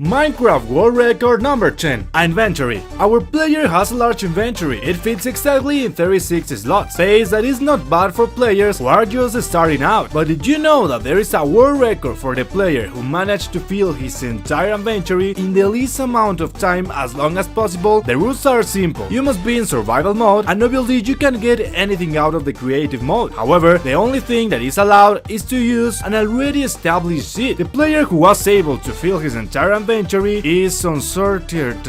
Minecraft World Record number 10. Inventory. Our player has a large inventory. It fits exactly in 36 slots. Space that is not bad for players who are just starting out. But did you know that there is a world record for the player who managed to fill his entire inventory in the least amount of time as long as possible? The rules are simple. You must be in survival mode, and obviously you can get anything out of the creative mode. However, the only thing that is allowed is to use an already established seed. The player who was able to fill his entire inventory is uncertain.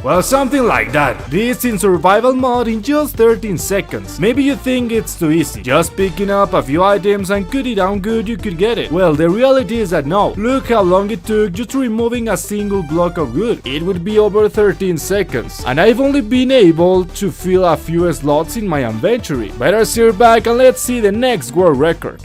Well, something like that. This in survival mode in just 13 seconds. Maybe you think it's too easy. Just picking up a few items and cut it down good you could get it. Well, the reality is that no. Look how long it took just removing a single block of wood. It would be over 13 seconds. And I've only been able to fill a few slots in my inventory. Better sit back and let's see the next world record.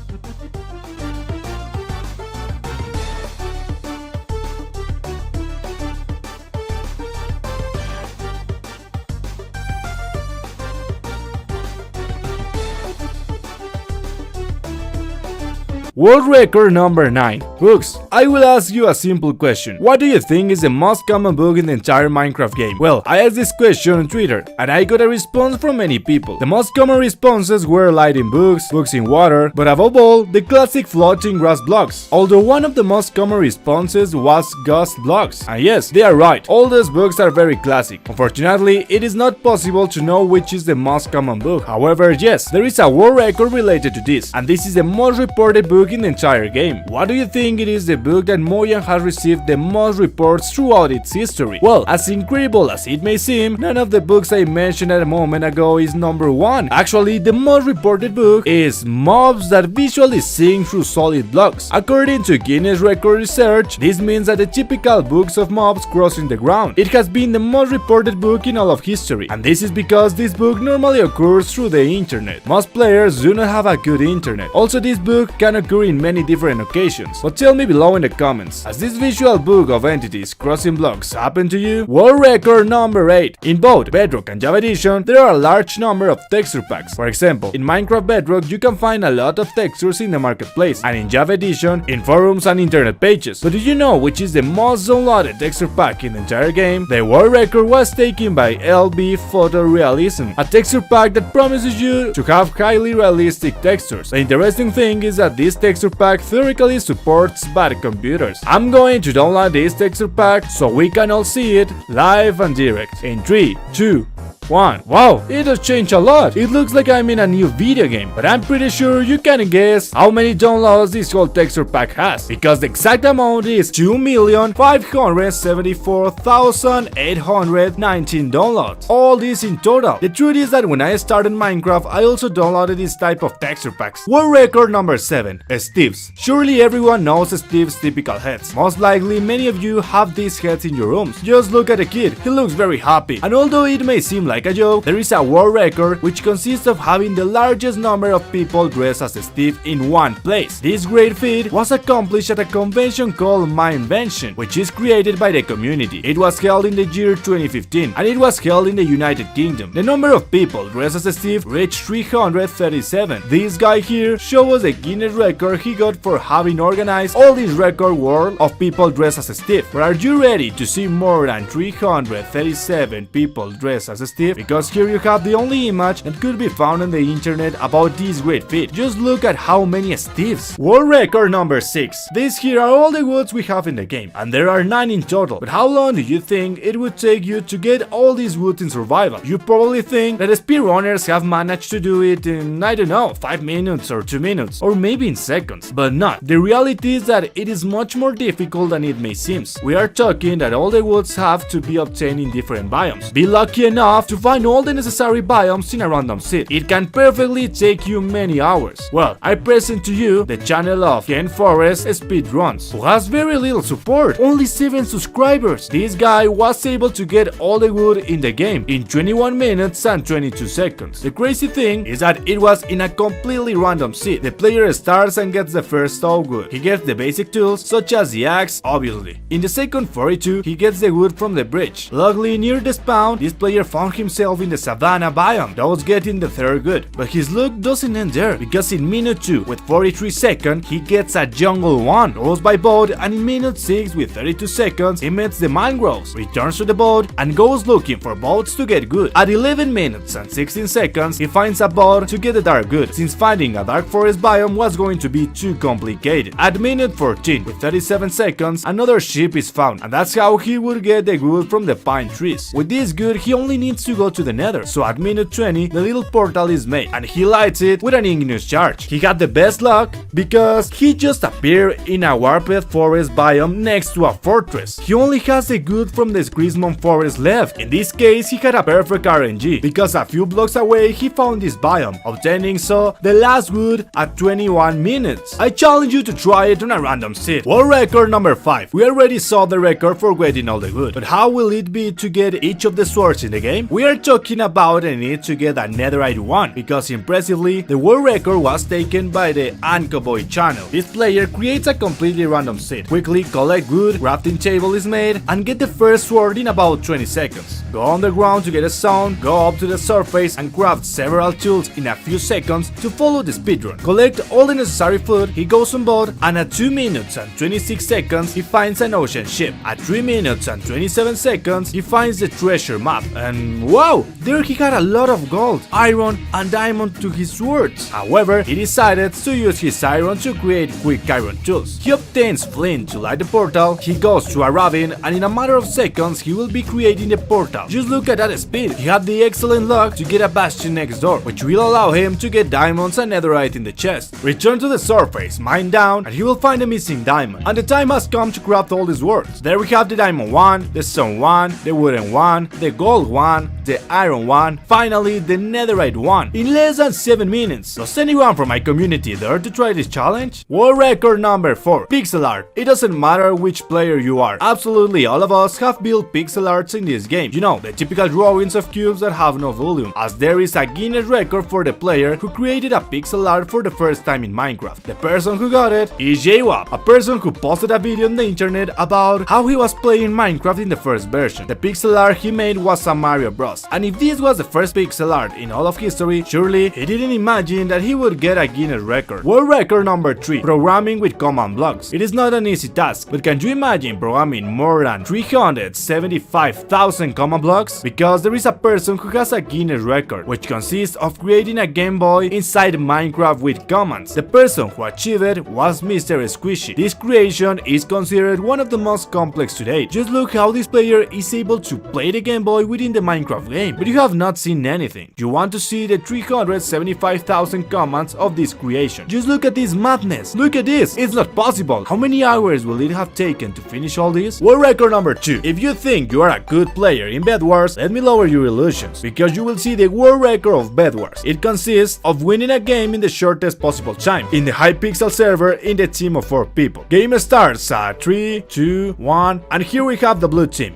World record number 9. Books. I will ask you a simple question. What do you think is the most common book in the entire Minecraft game? Well, I asked this question on Twitter, and I got a response from many people. The most common responses were lighting books, books in water, but above all, the classic floating grass blocks. Although one of the most common responses was ghost blocks. And yes, they are right. All those books are very classic. Unfortunately, it is not possible to know which is the most common book. However, yes, there is a world record related to this, and this is the most reported book in the entire game. What do you think it is the book that Mojang has received the most reports throughout its history? Well, as incredible as it may seem, none of the books I mentioned a moment ago is number 1. Actually, the most reported book is Mobs That Visually Sing Through Solid Blocks. According to Guinness Record Research, this means that the typical books of mobs crossing the ground. It has been the most reported book in all of history, and this is because this book normally occurs through the internet. Most players do not have a good internet. Also, this book can occur in many different occasions, but tell me below in the comments, has this visual book of entities crossing blocks happened to you? World record number 8. In both Bedrock and Java Edition, there are a large number of texture packs. For example, in Minecraft Bedrock you can find a lot of textures in the marketplace, and in Java Edition, in forums and internet pages. But do you know which is the most downloaded texture pack in the entire game? The world record was taken by LB Photorealism, a texture pack that promises you to have highly realistic textures. The interesting thing is that this texture pack theoretically supports bad computers. I'm going to download this texture pack so we can all see it live and direct. In 3, 2, 1. Wow, it has changed a lot. It looks like I'm in a new video game, but I'm pretty sure you can guess how many downloads this whole texture pack has, because the exact amount is 2,574,819 downloads. All this in total. The truth is that when I started Minecraft, I also downloaded this type of texture packs. World record number 7. Steve's. Surely everyone knows Steve's typical heads. Most likely many of you have these heads in your rooms. Just look at the kid. He looks very happy. And although it may seem like a joke, there is a world record which consists of having the largest number of people dressed as Steve in one place. This great feat was accomplished at a convention called My Invention, which is created by the community. It was held in the year 2015, and it was held in the United Kingdom. The number of people dressed as Steve reached 337. This guy here shows us the Guinness record he got for having organized all this record world of people dressed as Steve. But are you ready to see more than 337 people dressed as Steve? Because here you have the only image that could be found on the internet about this great feat. Just look at how many Steves. World record number 6. These here are all the woods we have in the game, and there are 9 in total. But how long do you think it would take you to get all these woods in survival? You probably think that speedrunners have managed to do it in, I don't know, 5 minutes or 2 minutes, or maybe in seconds. But not. The reality is that it is much more difficult than it may seem. We are talking that all the woods have to be obtained in different biomes. Be lucky enough to find all the necessary biomes in a random seed. It can perfectly take you many hours. Well, I present to you the channel of Ken Forrest Speedruns, who has very little support, only 7 subscribers. This guy was able to get all the wood in the game in 21 minutes and 22 seconds. The crazy thing is that it was in a completely random seed. The player starts and gets the first oak wood. He gets the basic tools such as the axe, obviously. In the second 42, he gets the wood from the bridge. Luckily, near the spawn, this player found him himself in the Savannah biome, thus getting the third good. But his luck doesn't end there, because in minute 2 with 43 seconds he gets a jungle 1, goes by boat, and in minute 6 with 32 seconds he meets the mangroves, returns to the boat, and goes looking for boats to get good. At 11 minutes and 16 seconds he finds a boat to get the dark good, since finding a dark forest biome was going to be too complicated. At minute 14 with 37 seconds another ship is found, and that's how he would get the good from the pine trees. With this good he only needs to go to the nether, so at minute 20 the little portal is made, and he lights it with an igneous charge. He had the best luck because he just appeared in a warped forest biome next to a fortress. He only has the good from the Grismon forest left. In this case he had a perfect RNG, because a few blocks away he found this biome, obtaining so the last good at 21 minutes. I challenge you to try it on a random seed. World record number 5. We already saw the record for getting all the good, but how will it be to get each of the swords in the game? We are talking about a need to get a Netherite 1, because impressively the world record was taken by the Ankoboy channel. This player creates a completely random seed, quickly collect good, crafting table is made, and get the first sword in about 20 seconds. Go underground to get a stone, go up to the surface and craft several tools in a few seconds to follow the speedrun. Collect all the necessary food, he goes on board, and at 2 minutes and 26 seconds he finds an ocean ship. At 3 minutes and 27 seconds he finds the treasure map, and wow, there he had a lot of gold, iron and diamond to his swords. However, he decided to use his iron to create quick iron tools. He obtains flint to light the portal, he goes to a ravine, and in a matter of seconds he will be creating the portal. Just look at that speed. He had the excellent luck to get a bastion next door, which will allow him to get diamonds and netherite in the chest. Return to the surface, mine down, and he will find a missing diamond. And the time has come to craft all these swords. There we have the diamond 1, the stone 1, the wooden 1, the gold 1, the iron 1, finally the netherite 1, in less than 7 minutes. Does anyone from my community dare to try this challenge? World record number 4. Pixel art. It doesn't matter which player you are. Absolutely all of us have built pixel arts in this game. You know, the typical drawings of cubes that have no volume, as there is a Guinness record for the player who created a pixel art for the first time in Minecraft. The person who got it is JWAP, a person who posted a video on the internet about how he was playing Minecraft in the first version. The pixel art he made was a Mario Bros, and if this was the first pixel art in all of history, surely he didn't imagine that he would get a Guinness record. World record number 3. Programming with command blocks. It is not an easy task, but can you imagine programming more than 375,000 command blocks? Because there is a person who has a Guinness record, which consists of creating a Game Boy inside Minecraft with commands. The person who achieved it was Mr. Squishy. This creation is considered one of the most complex to date. Just look how this player is able to play the Game Boy within the Minecraft game, but you have not seen anything. You want to see the 375,000 commands of this creation. Just look at this madness. Look at this. It's not possible. How many hours will it have taken to finish all this? World record number 2. If you think you are a good player in Bed Wars, let me lower your illusions, because you will see the world record of Bed Wars. It consists of winning a game in the shortest possible time in the Hypixel server in the team of 4 people. Game starts at 3, 2, 1, and here we have the blue team.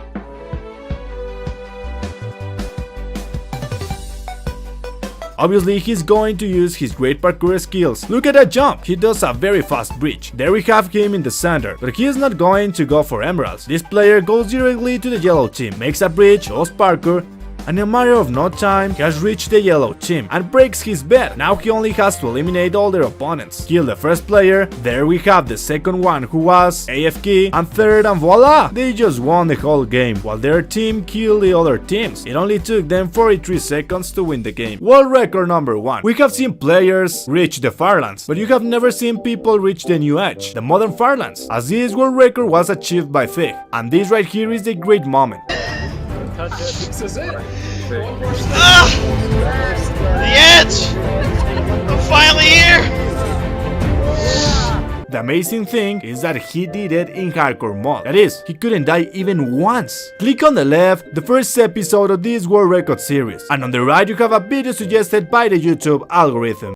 Obviously, he's going to use his great parkour skills. Look at that jump! He does a very fast bridge. There we have him in the center, but he is not going to go for emeralds. This player goes directly to the yellow team, makes a bridge, does parkour, and in a matter of no time, he has reached the yellow team and breaks his bed. Now he only has to eliminate all their opponents. Kill the first player, there we have the second one who was AFK, and third, and voila! They just won the whole game, while their team killed the other teams. It only took them 43 seconds to win the game. World record number 1. We have seen players reach the Farlands, but you have never seen people reach the new edge, the modern Farlands, as this world record was achieved by Fig. And this right here is the great moment. This is it. The edge! I'm finally here! The amazing thing is that he did it in hardcore mode. That is, he couldn't die even once. Click on the left, the first episode of this world record series, and on the right you have a video suggested by the YouTube algorithm.